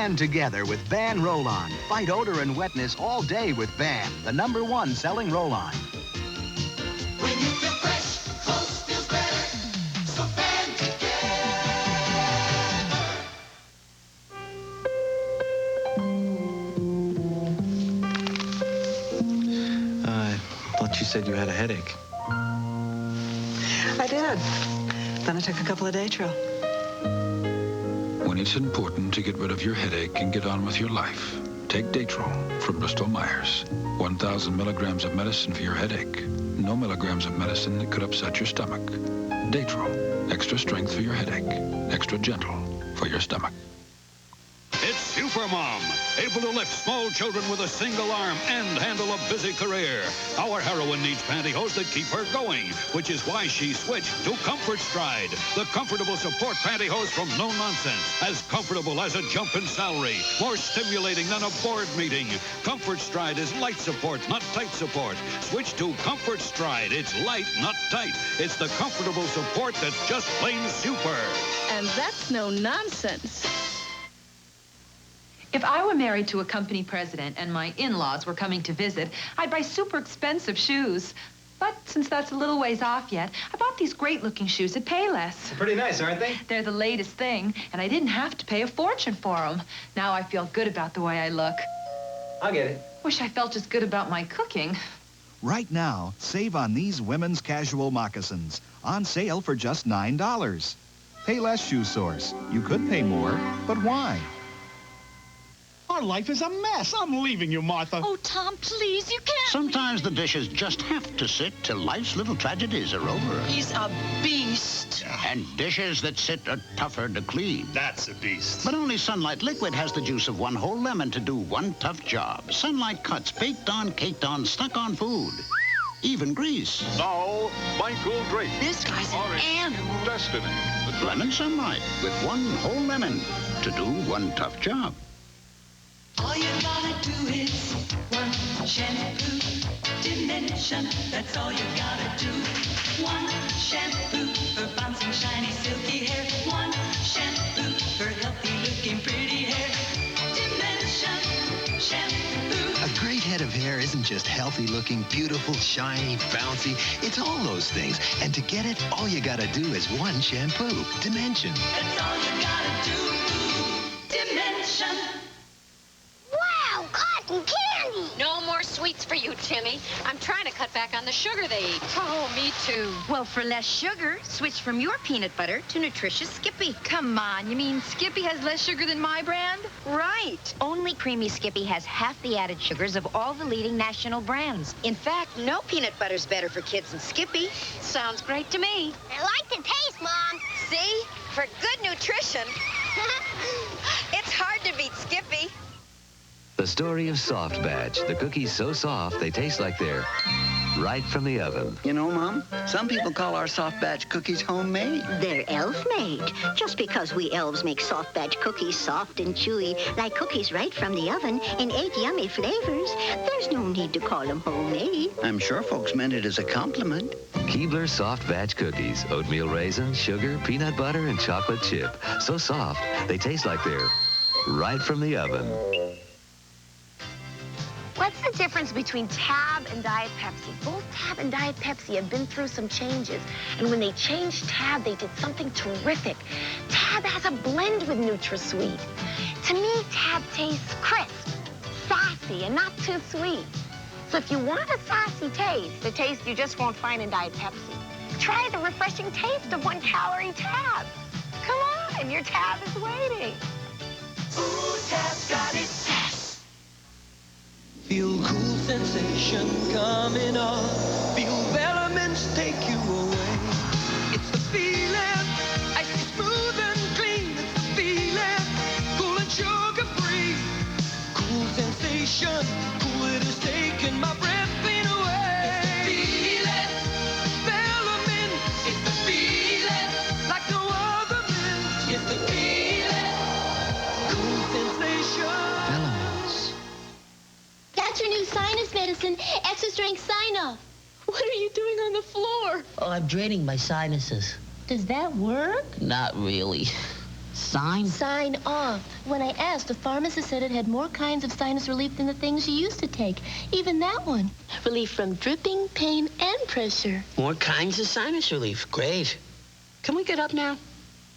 Band together with Ban Roll-On. Fight odor and wetness all day with Ban, the #1 selling roll-on. When you feel fresh, clothes feels better. So Band together. I thought you said you had a headache. I did. Then I took a couple of Datril. When it's important to get rid of your headache and get on with your life, take Datril from Bristol Myers. 1,000 milligrams of medicine for your headache. No milligrams of medicine that could upset your stomach. Datril, extra strength for your headache. Extra gentle for your stomach. It's Supermom, able to lift small children with a single arm and handle a busy career. Our heroine needs pantyhose that keep her going, which is why she switched to Comfort Stride, the comfortable support pantyhose from No Nonsense. As comfortable as a jump in salary, more stimulating than a board meeting. Comfort Stride is light support, not tight support. Switch to Comfort Stride. It's light, not tight. It's the comfortable support that's just plain super. And that's no nonsense. If I were married to a company president and my in-laws were coming to visit, I'd buy super expensive shoes. But since that's a little ways off yet, I bought these great-looking shoes at Payless. They're pretty nice, aren't they? They're the latest thing, and I didn't have to pay a fortune for them. Now I feel good about the way I look. I'll get it. Wish I felt as good about my cooking. Right now, save on these women's casual moccasins. On sale for just $9. Payless ShoeSource. You could pay more, but why? Our life is a mess. I'm leaving you, Martha. Oh, Tom, please, you can't. Sometimes the dishes just have to sit till life's little tragedies are over. He's a beast. And dishes that sit are tougher to clean. That's a beast. But only Sunlight Liquid has the juice of one whole lemon to do one tough job. Sunlight cuts baked on, caked on, stuck on food. Even grease. Now, Michael Drake. This guy's an animal. Destiny. Lemon Sunlight with one whole lemon to do one tough job. All you gotta do is one shampoo dimension. That's all you gotta do. One shampoo for bouncing, shiny, silky hair. One shampoo for healthy looking, pretty hair. Dimension shampoo. A great head of hair isn't just healthy looking, beautiful, shiny, bouncy. It's all those things. And to get it, all you gotta do is one shampoo. Dimension. That's all you gotta do. Dimension. Wow, cotton candy! No more sweets for you, Timmy. I'm trying to cut back on the sugar they eat. Oh, me too. Well, for less sugar, switch from your peanut butter to nutritious Skippy. Come on, you mean Skippy has less sugar than my brand? Right. Only creamy Skippy has half the added sugars of all the leading national brands. In fact, no peanut butter's better for kids than Skippy. Sounds great to me. I like the taste, Mom. See? For good nutrition, it's hard to beat Skippy. The story of Soft Batch. The cookies so soft, they taste like they're right from the oven. You know, Mom, some people call our Soft Batch cookies homemade. They're elf-made. Just because we elves make Soft Batch cookies soft and chewy, like cookies right from the oven, in 8 yummy flavors, there's no need to call them homemade. I'm sure folks meant it as a compliment. Keebler Soft Batch cookies. Oatmeal raisin, sugar, peanut butter, and chocolate chip. So soft, they taste like they're right from the oven. What's the difference between Tab and Diet Pepsi? Both Tab and Diet Pepsi have been through some changes. And when they changed Tab, they did something terrific. Tab has a blend with NutraSweet. To me, Tab tastes crisp, sassy, and not too sweet. So if you want a sassy taste, a taste you just won't find in Diet Pepsi, try the refreshing taste of 1-calorie Tab. Come on, your Tab is waiting. Ooh, Tab's got its sass. Feel cool sensation coming on. Feel Velamints take you away. It's the feeling, icy smooth and clean. It's the feeling, cool and sugar-free. Cool sensation, cool it is taking my breath clean away. It's the feeling, Velamints. It's the feeling, like no other mint. It's the feeling, cool sensation. That's your new sinus medicine, extra strength Sine-Off. What are you doing on the floor? Oh, I'm draining my sinuses. Does that work? Not really. Sine-Off. When I asked, the pharmacist said it had more kinds of sinus relief than the things you used to take. Even that one. Relief from dripping, pain, and pressure. More kinds of sinus relief. Great. Can we get up now?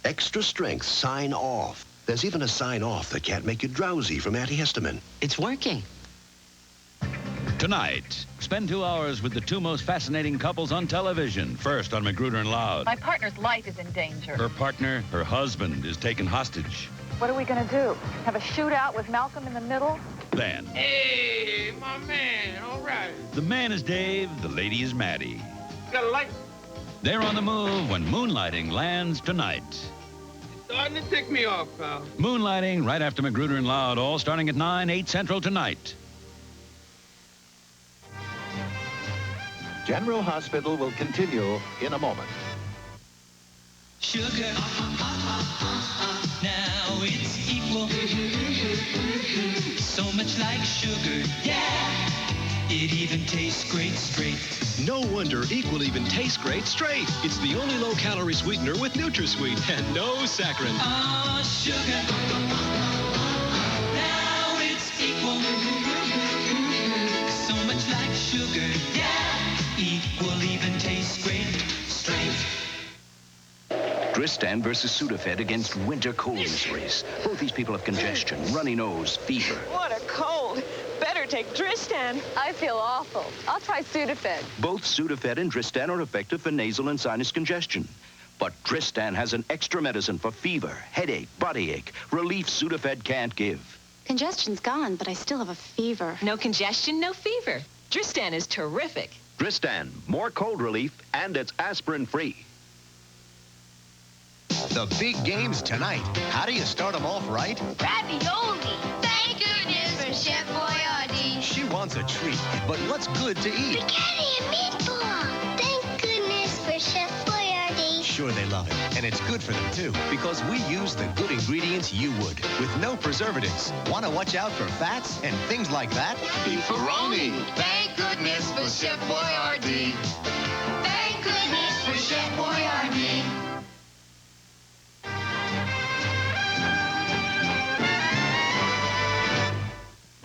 Extra strength Sine-Off. There's even a Sine-Off that can't make you drowsy from antihistamine. It's working. Tonight, spend 2 hours with the two most fascinating couples on television. First on MacGruder and Loud. My partner's life is in danger. Her partner, her husband, is taken hostage. What are we going to do? Have a shootout with Malcolm in the middle? Then, Hey, my man, all right. the man is Dave, the lady is Maddie. Got a light? They're on the move when Moonlighting lands tonight. Starting to tick me off, pal. Moonlighting right after MacGruder and Loud, all starting at 9, 8 Central tonight. General Hospital will continue in a moment. Sugar. Now it's equal. So much like sugar. Yeah. It even tastes great straight. No wonder Equal even tastes great straight. It's the only low-calorie sweetener with NutraSweet and no saccharin. Ah, sugar. Now it's equal. So much like sugar. Yeah. Equal even tastes great straight. Dristan versus Sudafed against winter cold miseries. Both these people have congestion, runny nose, fever. What a cold. Better take Dristan. I feel awful. I'll try Sudafed. Both Sudafed and Dristan are effective for nasal and sinus congestion. But Dristan has an extra medicine for fever, headache, body ache, relief Sudafed can't give. Congestion's gone, but I still have a fever. No congestion, no fever. Dristan is terrific. Dristan, more cold relief, and it's aspirin-free. The big games tonight. How do you start them off right? Ravioli. Thank goodness for Chef Boyardee. She wants a treat, but what's good to eat? Spaghetti and meatball. Thank goodness for Chef Boyardee. Sure, they love it. And it's good for them, too, because we use the good ingredients you would, with no preservatives. Want to watch out for fats and things like that? Beefaroni. Thank goodness for Chef Boyardee. Thank goodness for Chef Boyardee.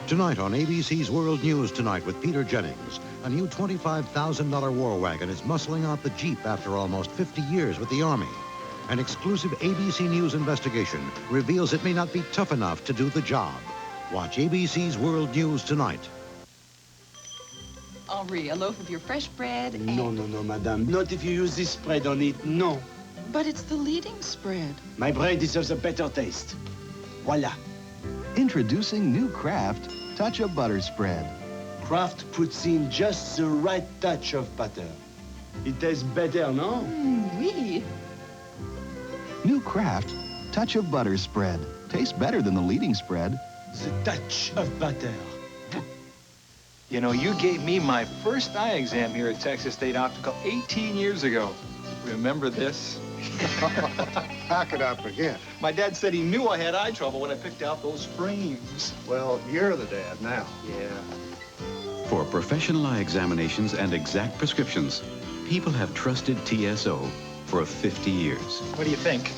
Tonight on ABC's World News Tonight with Peter Jennings. A new $25,000 war wagon is muscling out the Jeep after almost 50 years with the Army. An exclusive ABC News investigation reveals it may not be tough enough to do the job. Watch ABC's World News Tonight. Henri, a loaf of your fresh bread and... No, madame. Not if you use this spread on it, no. But it's the leading spread. My bread deserves a better taste. Voila. Introducing new Kraft Touch of Butter Spread. Kraft puts in just the right touch of butter. It tastes better, no? Oui. New Kraft Touch of Butter Spread. Tastes better than the leading spread. The touch of butter. You know, you gave me my first eye exam here at Texas State Optical 18 years ago. Remember this? How could I forget? My dad said he knew I had eye trouble when I picked out those frames. Well, you're the dad now. Yeah. For professional eye examinations and exact prescriptions, people have trusted TSO for 50 years. What do you think?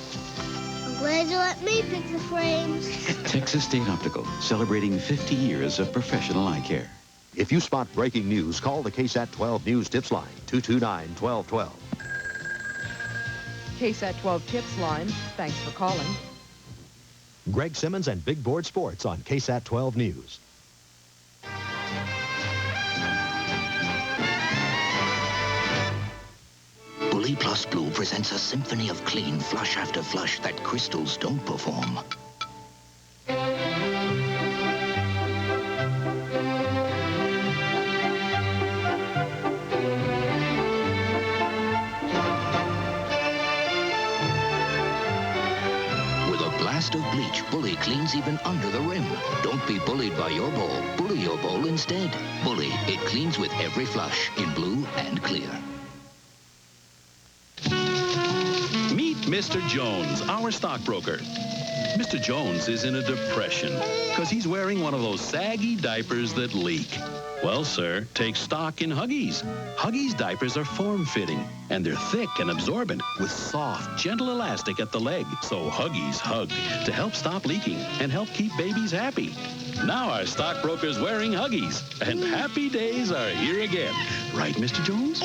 I'm glad you let me pick the frames. Texas State Optical, celebrating 50 years of professional eye care. If you spot breaking news, call the KSAT 12 News Tips Line, 229-1212. KSAT 12 Tips Line. Thanks for calling. Greg Simmons and Big Board Sports on KSAT 12 News. Bully Plus Blue presents a symphony of clean flush after flush that crystals don't perform. Of bleach, Bully cleans even under the rim. Don't be bullied by your bowl. Bully your bowl instead. Bully, it cleans with every flush in blue and clear. Meet Mr. Jones, our stockbroker. Mr. Jones is in a depression because he's wearing one of those saggy diapers that leak. Well, sir, take stock in Huggies. Huggies diapers are form-fitting, and they're thick and absorbent with soft, gentle elastic at the leg. So Huggies hug to help stop leaking and help keep babies happy. Now our stockbroker's wearing Huggies, and happy days are here again. Right, Mr. Jones?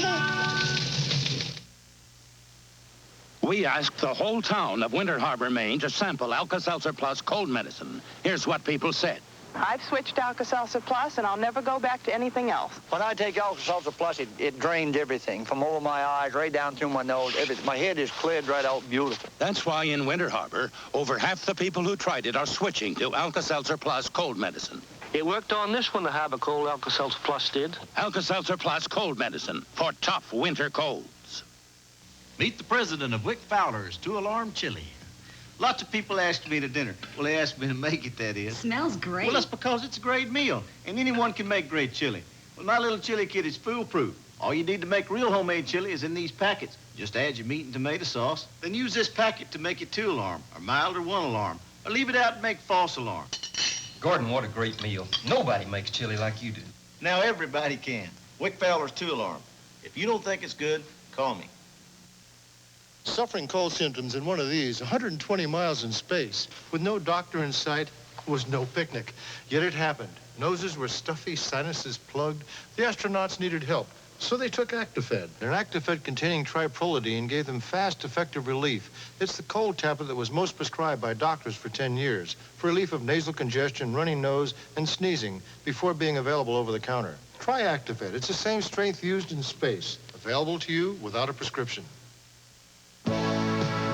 We asked the whole town of Winter Harbor, Maine to sample Alka-Seltzer Plus cold medicine. Here's what people said. I've switched to Alka-Seltzer Plus, and I'll never go back to anything else. When I take Alka-Seltzer Plus, it drains everything from over my eyes, right down through my nose. Everything. My head is cleared right out beautiful. That's why in Winter Harbor, over half the people who tried it are switching to Alka-Seltzer Plus cold medicine. It worked on this one, the Harbor Cold Alka-Seltzer Plus did. Alka-Seltzer Plus cold medicine for tough winter colds. Meet the president of Wick Fowler's two-alarm chili. Lots of people asked me to dinner. Well, they asked me to make it, that is. Smells great. Well, that's because it's a great meal, and anyone can make great chili. Well, my little chili kit is foolproof. All you need to make real homemade chili is in these packets. Just add your meat and tomato sauce, then use this packet to make it 2-alarm, or mild or 1-alarm, or leave it out and make false alarm. Gordon, what a great meal. Nobody makes chili like you do. Now everybody can. Wick Fowler's 2-alarm. If you don't think it's good, call me. Suffering cold symptoms in one of these, 120 miles in space, with no doctor in sight, was no picnic. Yet it happened. Noses were stuffy, sinuses plugged. The astronauts needed help, so they took Actifed. An Actifed containing triprolidine gave them fast, effective relief. It's the cold tablet that was most prescribed by doctors for 10 years, for relief of nasal congestion, runny nose, and sneezing, before being available over the counter. Try Actifed. It's the same strength used in space, available to you without a prescription.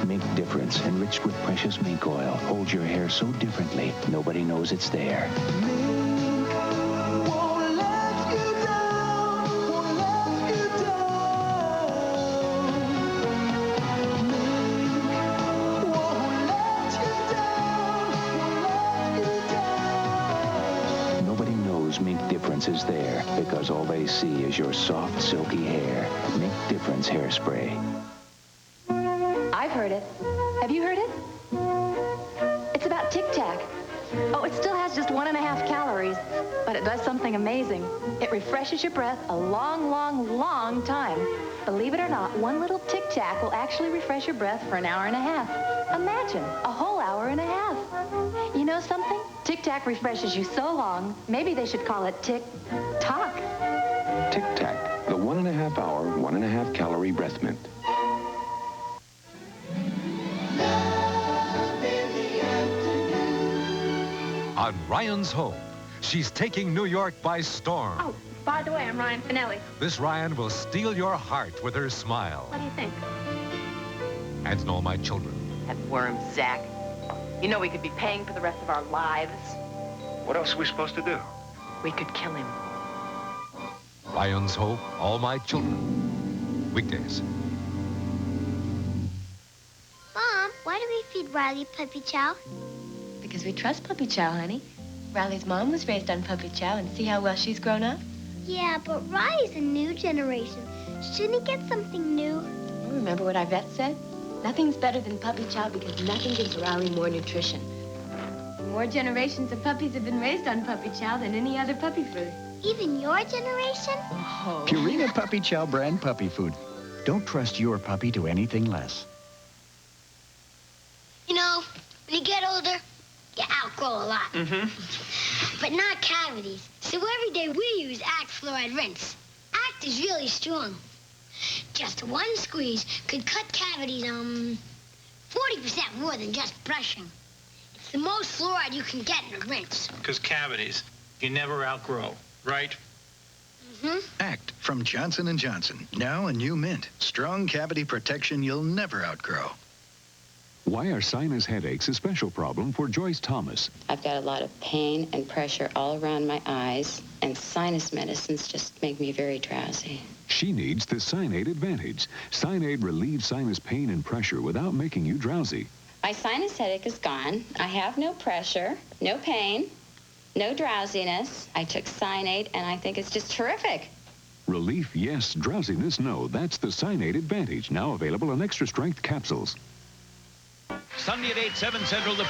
Mink Difference, enriched with precious mink oil, holds your hair so differently, nobody knows it's there. Nobody knows Mink Difference is there because all they see is your soft, silky hair. Mink Difference hairspray. I've heard it. Have you heard it? It's about Tic Tac. Oh, it still has just 1.5 calories, but it does something amazing. It refreshes your breath a long, long, long time. Believe it or not, one little Tic Tac will actually refresh your breath for 1.5 hours. Imagine, a whole 1.5 hours. You know something? Tic Tac refreshes you so long, maybe they should call it Tic Tac. Tic Tac, the 1.5 hour, 1.5 calorie breath mint. On Ryan's Home, she's taking New York by storm. Oh, by the way, I'm Ryan Finelli. This Ryan will steal your heart with her smile. What do you think? And in All My Children. That worm, Zach. You know we could be paying for the rest of our lives. What else are we supposed to do? We could kill him. Ryan's Hope, All My Children. Weekdays. Mom, why do we feed Riley puppy chow? Because we trust Puppy Chow, honey. Riley's mom was raised on Puppy Chow, and see how well she's grown up? Yeah, but Riley's a new generation. Shouldn't he get something new? Remember what our vet said? Nothing's better than Puppy Chow because nothing gives Riley more nutrition. More generations of puppies have been raised on Puppy Chow than any other puppy food. Even your generation? Oh. Purina Puppy Chow brand puppy food. Don't trust your puppy to anything less. You know, when you get older, you outgrow a lot. But not cavities. So every day we use Act Fluoride Rinse. Act is really strong. Just one squeeze could cut cavities 40% more than just brushing. It's the most fluoride you can get in a rinse. Because cavities, you never outgrow, right? Act from Johnson & Johnson. Now a new mint. Strong cavity protection you'll never outgrow. Why are sinus headaches a special problem for Joyce Thomas? I've got a lot of pain and pressure all around my eyes, and sinus medicines just make me very drowsy. She needs the Sine-Aid Advantage. Sine-Aid relieves sinus pain and pressure without making you drowsy. My sinus headache is gone. I have no pressure, no pain, no drowsiness. I took Sine-Aid, and I think it's just terrific. Relief, yes. Drowsiness, no. That's the Sine-Aid Advantage, now available in extra-strength capsules. Sunday at 8, 7 Central, the